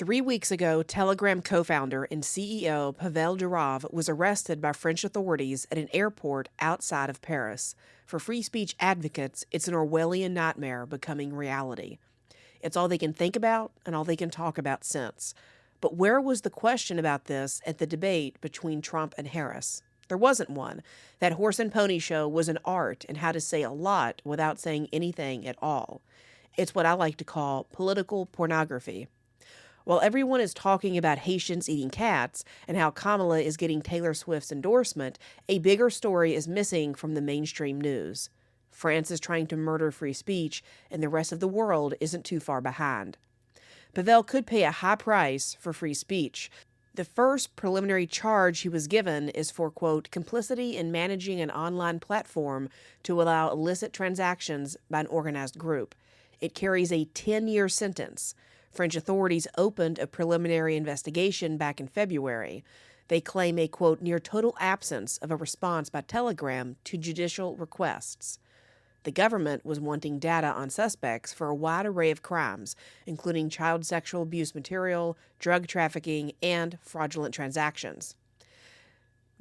3 weeks ago, Telegram co-founder and CEO Pavel Durov was arrested by French authorities at an airport outside of Paris. For free speech advocates, it's an Orwellian nightmare becoming reality. It's all they can think about and all they can talk about since. But where was the question about this at the debate between Trump and Harris? There wasn't one. That horse and pony show was an art in how to say a lot without saying anything at all. It's what I like to call political pornography. While everyone is talking about Haitians eating cats and how Kamala is getting Taylor Swift's endorsement, a bigger story is missing from the mainstream news. France is trying to murder free speech, and the rest of the world isn't too far behind. Pavel could pay a high price for free speech. The first preliminary charge he was given is for, quote, complicity in managing an online platform to allow illicit transactions by an organized group. It carries a 10-year sentence. French authorities opened a preliminary investigation back in February. They claim a, quote, near total absence of a response by Telegram to judicial requests. The government was wanting data on suspects for a wide array of crimes, including child sexual abuse material, drug trafficking, and fraudulent transactions.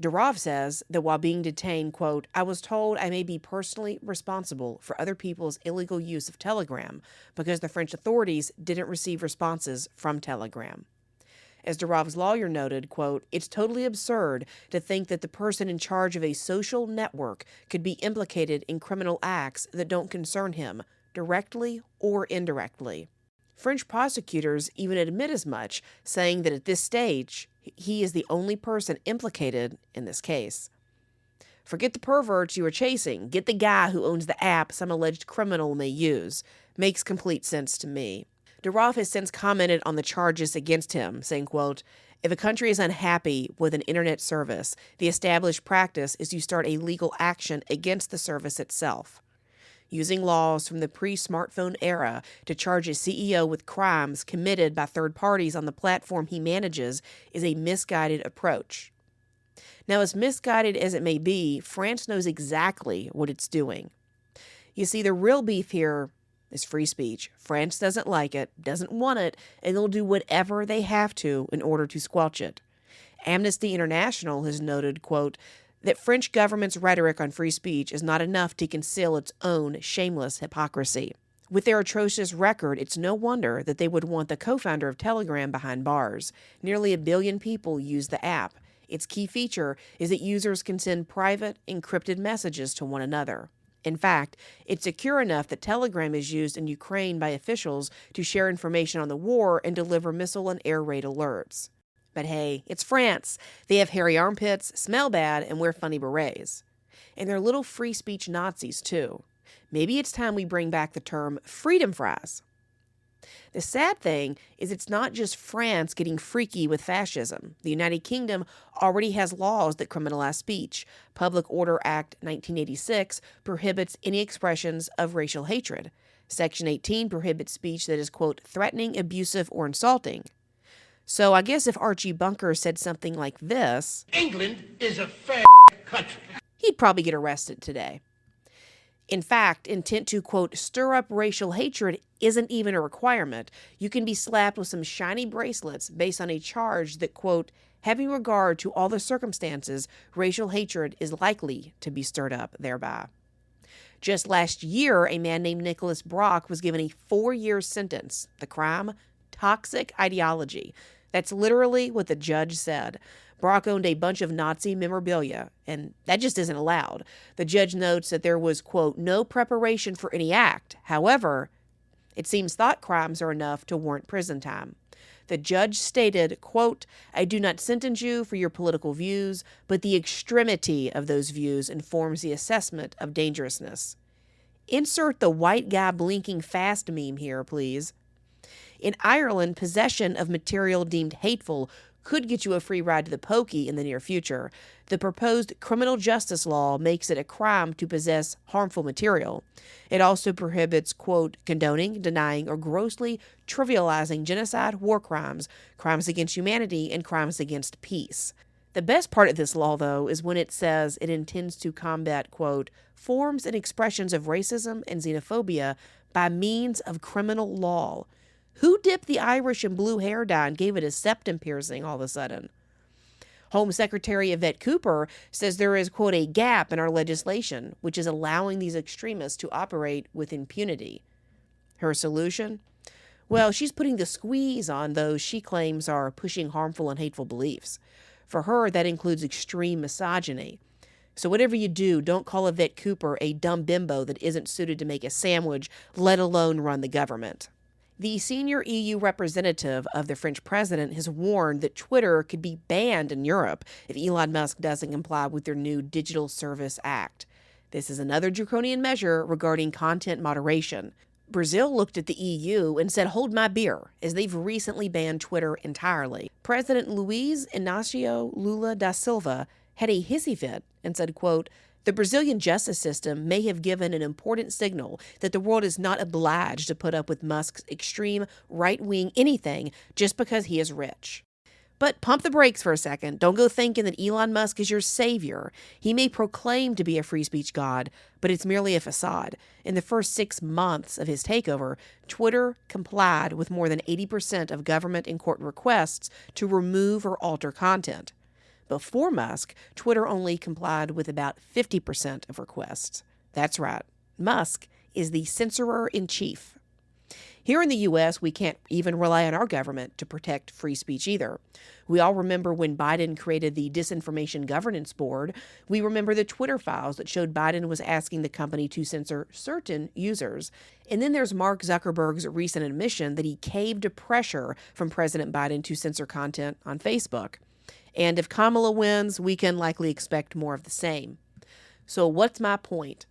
Durov says that while being detained, quote, I was told I may be personally responsible for other people's illegal use of Telegram because the French authorities didn't receive responses from Telegram. As Durov's lawyer noted, quote, it's totally absurd to think that the person in charge of a social network could be implicated in criminal acts that don't concern him, directly or indirectly. French prosecutors even admit as much, saying that at this stage, he is the only person implicated in this case. Forget the perverts you are chasing. Get the guy who owns the app some alleged criminal may use. Makes complete sense to me. Durov has since commented on the charges against him, saying, quote, if a country is unhappy with an internet service, the established practice is to start a legal action against the service itself. Using laws from the pre-smartphone era to charge a CEO with crimes committed by third parties on the platform he manages is a misguided approach. Now, as misguided as it may be, France knows exactly what it's doing. You see, the real beef here is free speech. France doesn't like it, doesn't want it, and they'll do whatever they have to in order to squelch it. Amnesty International has noted, quote, that French government's rhetoric on free speech is not enough to conceal its own shameless hypocrisy. With their atrocious record, it's no wonder that they would want the co-founder of Telegram behind bars. Nearly 1 billion people use the app. Its key feature is that users can send private, encrypted messages to one another. In fact, it's secure enough that Telegram is used in Ukraine by officials to share information on the war and deliver missile and air raid alerts. But hey, it's France. They have hairy armpits, smell bad, and wear funny berets. And they're little free speech Nazis, too. Maybe it's time we bring back the term freedom fries. The sad thing is it's not just France getting freaky with fascism. The United Kingdom already has laws that criminalize speech. Public Order Act 1986 prohibits any expressions of racial hatred. Section 18 prohibits speech that is, quote, threatening, abusive, or insulting. So I guess if Archie Bunker said something like this, England is a fair country, he'd probably get arrested today. In fact, intent to, quote, stir up racial hatred isn't even a requirement. You can be slapped with some shiny bracelets based on a charge that, quote, having regard to all the circumstances, racial hatred is likely to be stirred up thereby. Just last year, a man named Nicholas Brock was given a 4-year sentence. The crime? Toxic ideology. That's literally what the judge said. Brock owned a bunch of Nazi memorabilia, and that just isn't allowed. The judge notes that there was, quote, no preparation for any act. However, it seems thought crimes are enough to warrant prison time. The judge stated, quote, I do not sentence you for your political views, but the extremity of those views informs the assessment of dangerousness. Insert the white guy blinking fast meme here, please. In Ireland, possession of material deemed hateful could get you a free ride to the pokey in the near future. The proposed criminal justice law makes it a crime to possess harmful material. It also prohibits, quote, condoning, denying, or grossly trivializing genocide, war crimes, crimes against humanity, and crimes against peace. The best part of this law, though, is when it says it intends to combat, quote, forms and expressions of racism and xenophobia by means of criminal law. Who dipped the Irish in blue hair dye and gave it a septum piercing all of a sudden? Home Secretary Yvette Cooper says there is, quote, a gap in our legislation, which is allowing these extremists to operate with impunity. Her solution? Well, she's putting the squeeze on those she claims are pushing harmful and hateful beliefs. For her, that includes extreme misogyny. So whatever you do, don't call Yvette Cooper a dumb bimbo that isn't suited to make a sandwich, let alone run the government. The senior EU representative of the French president has warned that Twitter could be banned in Europe if Elon Musk doesn't comply with their new Digital Service Act. This is another draconian measure regarding content moderation. Brazil looked at the EU and said, hold my beer, as they've recently banned Twitter entirely. President Luiz Inácio Lula da Silva had a hissy fit and said, quote, the Brazilian justice system may have given an important signal that the world is not obliged to put up with Musk's extreme right-wing anything just because he is rich. But pump the brakes for a second. Don't go thinking that Elon Musk is your savior. He may proclaim to be a free speech god, but it's merely a facade. In the first 6 months of his takeover, Twitter complied with more than 80% of government and court requests to remove or alter content. Before Musk, Twitter only complied with about 50% of requests. That's right. Musk is the censorer-in-chief. Here in the U.S., we can't even rely on our government to protect free speech either. We all remember when Biden created the Disinformation Governance Board. We remember the Twitter files that showed Biden was asking the company to censor certain users. And then there's Mark Zuckerberg's recent admission that he caved to pressure from President Biden to censor content on Facebook. And if Kamala wins, we can likely expect more of the same. So what's my point?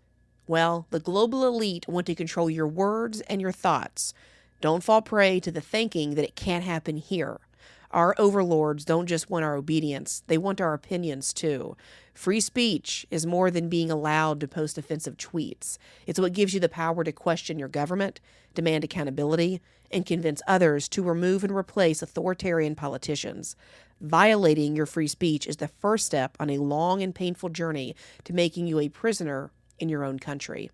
Well, the global elite want to control your words and your thoughts. Don't fall prey to the thinking that it can't happen here. Our overlords don't just want our obedience, they want our opinions too. Free speech is more than being allowed to post offensive tweets. It's what gives you the power to question your government, demand accountability, and convince others to remove and replace authoritarian politicians. Violating your free speech is the first step on a long and painful journey to making you a prisoner in your own country.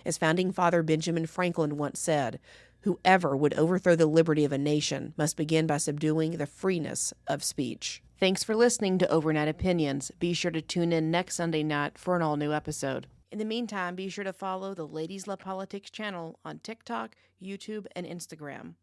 As Founding Father Benjamin Franklin once said, whoever would overthrow the liberty of a nation must begin by subduing the freeness of speech. Thanks for listening to Overnight Opinions. Be sure to tune in next Sunday night for an all-new episode. In the meantime, be sure to follow the Ladies Love Politics channel on TikTok, YouTube, and Instagram.